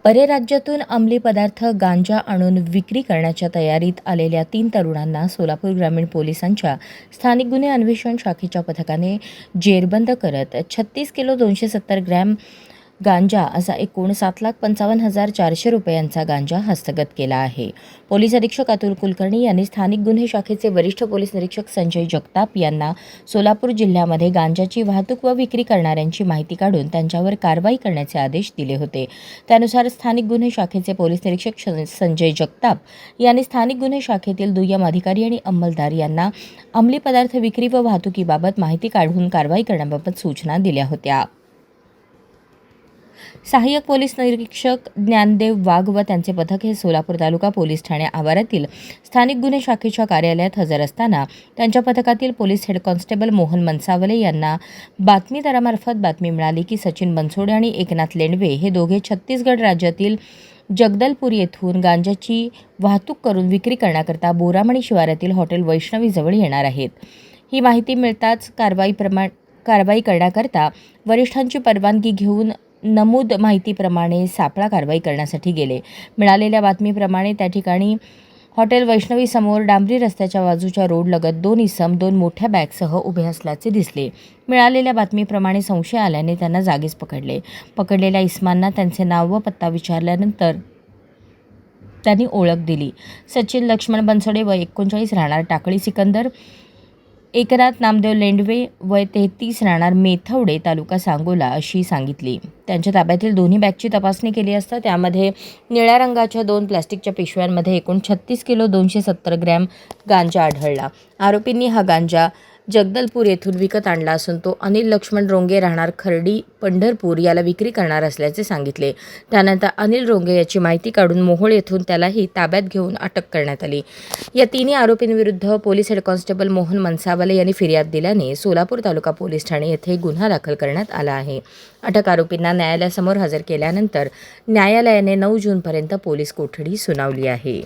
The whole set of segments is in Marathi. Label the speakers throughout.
Speaker 1: परराज्यातून अंमली पदार्थ गांजा आणून विक्री करण्याच्या तयारीत आलेल्या 3 तरुणांना सोलापूर ग्रामीण पोलिसांच्या स्थानिक गुन्हे अन्वेषण शाखेच्या पथकाने जेरबंद करत 36 किलो 270 ग्रॅम गांजा असा एकूण 7,55,400 रुपयांचा गांजा हस्तगत केला आहे. पोलीस अधीक्षक अतुल कुलकर्णी यांनी स्थानिक गुन्हे शाखेचे वरिष्ठ पोलीस निरीक्षक संजय जगताप यांना सोलापूर जिल्ह्यामध्ये गांजाची वाहतूक व विक्री करणाऱ्यांची माहिती काढून त्यांच्यावर कारवाई करण्याचे आदेश दिले होते. त्यानुसार स्थानिक गुन्हे शाखेचे पोलीस निरीक्षक संजय जगताप यांनी स्थानिक गुन्हे शाखेतील दुय्यम अधिकारी आणि अंमलदार यांना अंमली पदार्थ विक्री व वाहतुकीबाबत माहिती काढून कारवाई करण्याबाबत सूचना दिल्या होत्या. सहाय्यक पोलीस निरीक्षक ज्ञानदेव वाघ व त्यांचे पथक हे सोलापूर तालुका पोलीस ठाणे आवारातील स्थानिक गुन्हे शाखेच्या कार्यालयात हजर असताना त्यांच्या पथकातील पोलीस हेड कॉन्स्टेबल मोहन मनसावले यांना बातमीदारामार्फत बातमी मिळाली की सचिन बनसोडे आणि एकनाथ लेंडवे हे दोघे छत्तीसगड राज्यातील जगदलपूर येथून गांजाची वाहतूक करून विक्री करण्याकरता बोरामणी शिवारातील हॉटेल वैष्णवीजवळ येणार आहेत. ही माहिती मिळताच कारवाई करण्याकरता वरिष्ठांची परवानगी घेऊन नमूद माहितीप्रमाणे सापळा कारवाई करण्यासाठी गेले. मिळालेल्या बातमीप्रमाणे त्या ठिकाणी हॉटेल वैष्णवी समोर डांबरी रस्त्याच्या बाजूच्या रोडलगत 2 इसम 2 मोठ्या बॅगसह उभे असल्याचे दिसले. मिळालेल्या बातमीप्रमाणे संशय आल्याने त्यांना जागीच पकडले. पकडलेल्या इसमांना त्यांचे नाव व पत्ता विचारल्यानंतर त्यांनी ओळख दिली. सचिन लक्ष्मण बनसोडे वय 39 राहणार टाकळी सिकंदर, एकनाथ नामदेव लेंडवे वय 33 राहणार मेथवडे तालुका सांगोला अशी सांगितली. त्यांच्या ताब्यातील दोन्ही बॅगची तपासणी केली असता त्यामध्ये निळ्या रंगाच्या 2 प्लास्टिकच्या पिशव्यांमध्ये एकूण 36 किलो 270 ग्रॅम गांजा आढळला. आरोपींनी हा गांजा जगदलपूर येथून विकत आणला असून तो अनिल लक्ष्मण रोंगे राहणार खर्डी पंढरपूर याला विक्री करणार असल्याचे सांगितले. त्यानंतर अनिल रोंगे याची माहिती काढून मोहोळ येथून त्यालाही ताब्यात घेऊन अटक करण्यात आली. या तिन्ही आरोपींविरुद्ध पोलीस हेड कॉन्स्टेबल मोहन मनसावले यांनी फिर्याद दिल्याने सोलापूर तालुका पोलीस ठाणे येथे गुन्हा दाखल करण्यात आला आहे. अटक आरोपींना न्यायालयासमोर हजर केल्यानंतर न्यायालयाने 9 जूनपर्यंत पोलीस कोठडी सुनावली आहे.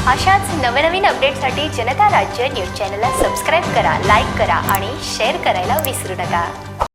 Speaker 2: अशाच नवनवीन अपडेटसाठी जनता राज्य न्यूज चॅनलला सबस्क्राईब करा, लाईक करा आणि शेअर करायला विसरू नका.